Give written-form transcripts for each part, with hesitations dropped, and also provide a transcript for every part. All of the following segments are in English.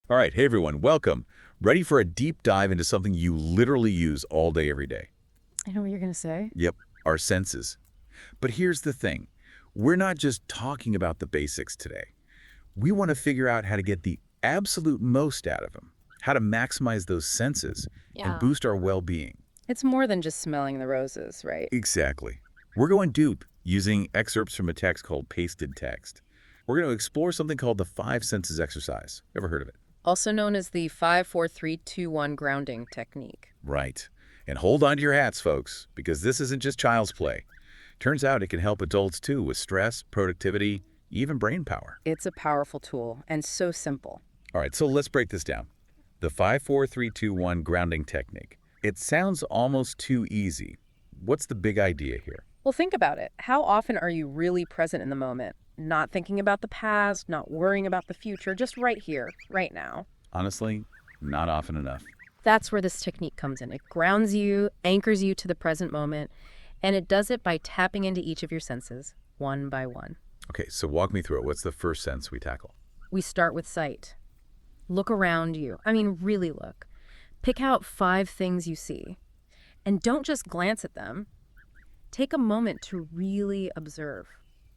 All right, hey everyone, welcome. Ready for a deep dive into something you literally use all day, every day? I know what you're going to say. Yep, our senses. But here's the thing. We're not just talking about the basics today. We want to figure out how to get the absolute most out of them, how to maximize those senses and Yeah. boost our well-being. It's more than just smelling the roses, right? Exactly. We're going deep using excerpts from a text called Pasted Text. We're going to explore something called the five senses exercise. Ever heard of it? Also known as the 5-4-3-2-1 grounding technique. Right. And hold on to your hats, folks, because this isn't just child's play. Turns out it can help adults too with stress, productivity, even brain power. It's a powerful tool and so simple. All right, so let's break this down. The 5-4-3-2-1 grounding technique. It sounds almost too easy. What's the big idea here? Well, think about it. How often are you really present in the moment? Not thinking about the past, not worrying about the future, just right here, right now. Honestly, not often enough. That's where this technique comes in. It grounds you, anchors you to the present moment, and it does it by tapping into each of your senses, one by one. Okay, so walk me through it. What's the first sense we tackle? We start with sight. Look around you. I mean, really look. Pick out 5 things you see. And don't just glance at them. Take a moment to really observe.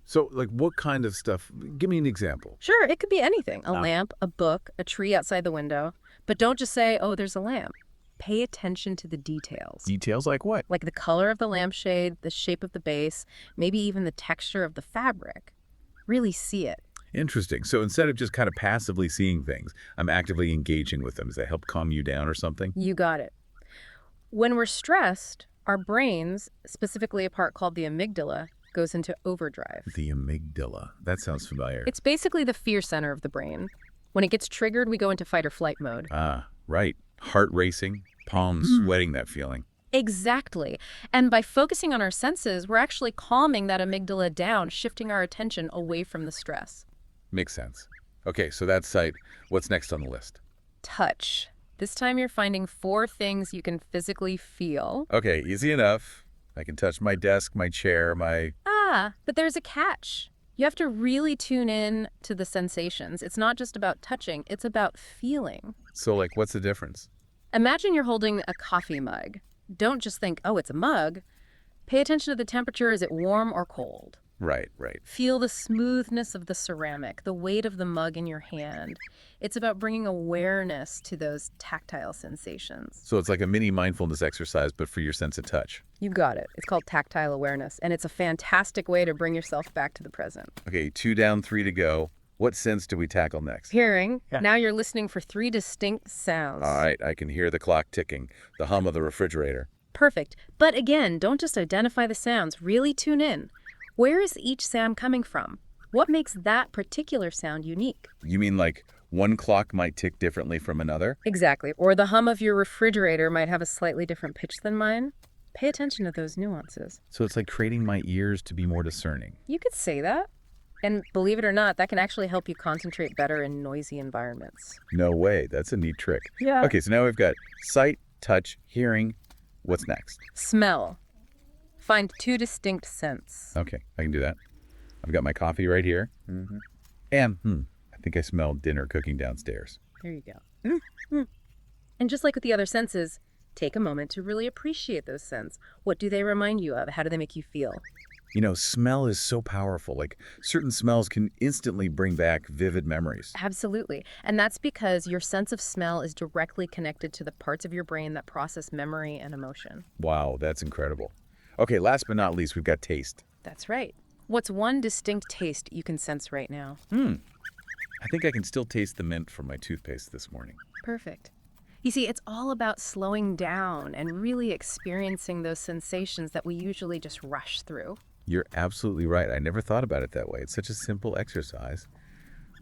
So, like, what kind of stuff? Give me an example. Sure, it could be anything. A Ah. lamp, a book, a tree outside the window. But don't just say, oh, there's a lamp. Pay attention to the details. Details like what? Like the color of the lampshade, the shape of the base, maybe even the texture of the fabric. Really see it. Interesting. So instead of just kind of passively seeing things, I'm actively engaging with them. Does that help calm you down or something? You got it. When we're stressed, our brains, specifically a part called the amygdala, goes into overdrive. The amygdala. That sounds familiar. It's basically the fear center of the brain. When it gets triggered, we go into fight or flight mode. Ah, right. Heart racing, palms sweating, that feeling. Exactly. And by focusing on our senses, we're actually calming that amygdala down, shifting our attention away from the stress. Makes sense. Okay, so that's sight. What's next on the list? Touch. This time you're finding 4 things you can physically feel. Okay, easy enough. I can touch my desk, my chair, my... But there's a catch. You have to really tune in to the sensations. It's not just about touching, it's about feeling. So, like, what's the difference? Imagine you're holding a coffee mug. Don't just think, oh, it's a mug. Pay attention to the temperature. Is it warm or cold? Right, right. Feel the smoothness of the ceramic, the weight of the mug in your hand. It's about bringing awareness to those tactile sensations. So it's like a mini mindfulness exercise, but for your sense of touch. You got it. It's called tactile awareness, and it's a fantastic way to bring yourself back to the present. Okay, 2 down, 3 to go. What sense do we tackle next? Hearing. Yeah. Now you're listening for 3 distinct sounds. All right, I can hear the clock ticking, the hum of the refrigerator. Perfect. But again, don't just identify the sounds. Really tune in. Where is each sound coming from? What makes that particular sound unique? You mean like one clock might tick differently from another? Exactly. Or the hum of your refrigerator might have a slightly different pitch than mine. Pay attention to those nuances. So it's like training my ears to be more discerning. You could say that. And believe it or not, that can actually help you concentrate better in noisy environments. No way, that's a neat trick. Yeah. Okay, so now we've got sight, touch, hearing. What's next? Smell. Find 2 distinct scents. Okay, I can do that. I've got my coffee right here. And I think I smell dinner cooking downstairs. There you go. And just like with the other senses, take a moment to really appreciate those scents. What do they remind you of? How do they make you feel? You know, smell is so powerful. Like, certain smells can instantly bring back vivid memories. Absolutely. And that's because your sense of smell is directly connected to the parts of your brain that process memory and emotion. Wow, that's incredible. Okay, last but not least, we've got taste. That's right. What's one distinct taste you can sense right now? I think I can still taste the mint from my toothpaste this morning. Perfect. You see, it's all about slowing down and really experiencing those sensations that we usually just rush through. You're absolutely right. I never thought about it that way. It's such a simple exercise,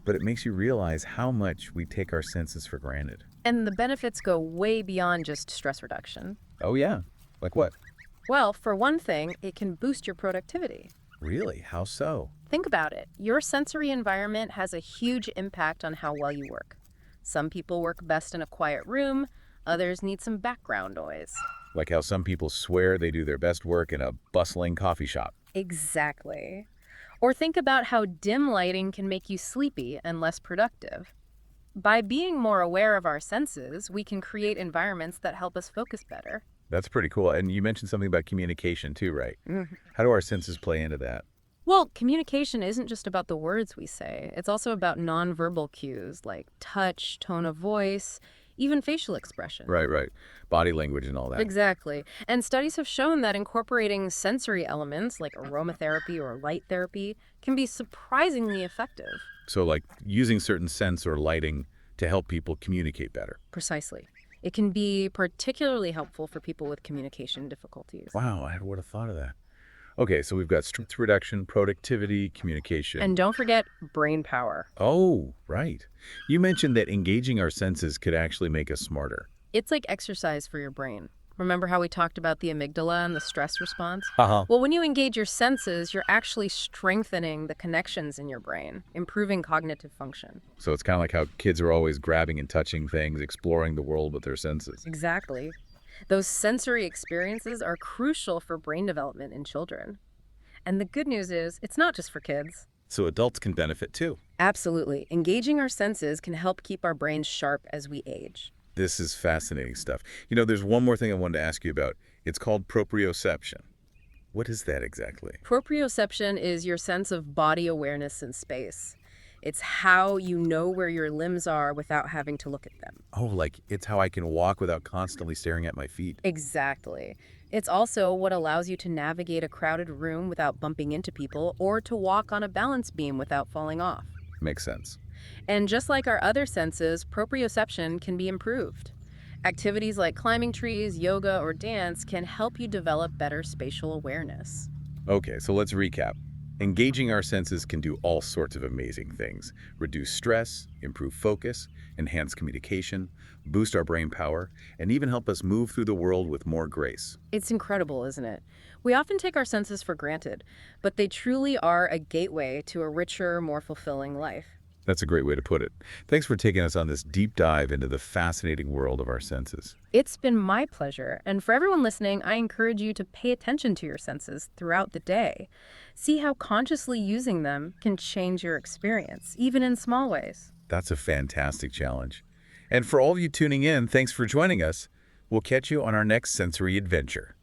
but it makes you realize how much we take our senses for granted. And the benefits go way beyond just stress reduction. Oh, yeah? Like what? Well, for one thing, it can boost your productivity. Really? How so? Think about it. Your sensory environment has a huge impact on how well you work. Some people work best in a quiet room, others need some background noise. Like how some people swear they do their best work in a bustling coffee shop. Exactly. Or think about how dim lighting can make you sleepy and less productive. By being more aware of our senses, we can create environments that help us focus better. That's pretty cool. And you mentioned something about communication too, right? How do our senses play into that? Well, communication isn't just about the words we say. It's also about nonverbal cues like touch, tone of voice, even facial expression. Right, right. Body language and all that. Exactly. And studies have shown that incorporating sensory elements like aromatherapy or light therapy can be surprisingly effective. So like using certain scents or lighting to help people communicate better. Precisely. It can be particularly helpful for people with communication difficulties. Wow, I would have thought of that. Okay, so we've got stress reduction, productivity, communication. And don't forget brain power. Oh, right. You mentioned that engaging our senses could actually make us smarter. It's like exercise for your brain. Remember how we talked about the amygdala and the stress response? Uh-huh. Well, when you engage your senses, you're actually strengthening the connections in your brain, improving cognitive function. So it's kind of like how kids are always grabbing and touching things, exploring the world with their senses. Exactly. Those sensory experiences are crucial for brain development in children. And the good news is, it's not just for kids. So adults can benefit too. Absolutely. Engaging our senses can help keep our brains sharp as we age. This is fascinating stuff. You know, there's one more thing I wanted to ask you about. It's called proprioception. What is that exactly? Proprioception is your sense of body awareness in space. It's how you know where your limbs are without having to look at them. Oh, like it's how I can walk without constantly staring at my feet. Exactly. It's also what allows you to navigate a crowded room without bumping into people or to walk on a balance beam without falling off. Makes sense. And just like our other senses, proprioception can be improved. Activities like climbing trees, yoga, or dance can help you develop better spatial awareness. Okay, so let's recap. Engaging our senses can do all sorts of amazing things. Reduce stress, improve focus, enhance communication, boost our brain power, and even help us move through the world with more grace. It's incredible, isn't it? We often take our senses for granted, but they truly are a gateway to a richer, more fulfilling life. That's a great way to put it. Thanks for taking us on this deep dive into the fascinating world of our senses. It's been my pleasure, and for everyone listening, I encourage you to pay attention to your senses throughout the day. See how consciously using them can change your experience, even in small ways. That's a fantastic challenge. And for all of you tuning in, thanks for joining us. We'll catch you on our next sensory adventure.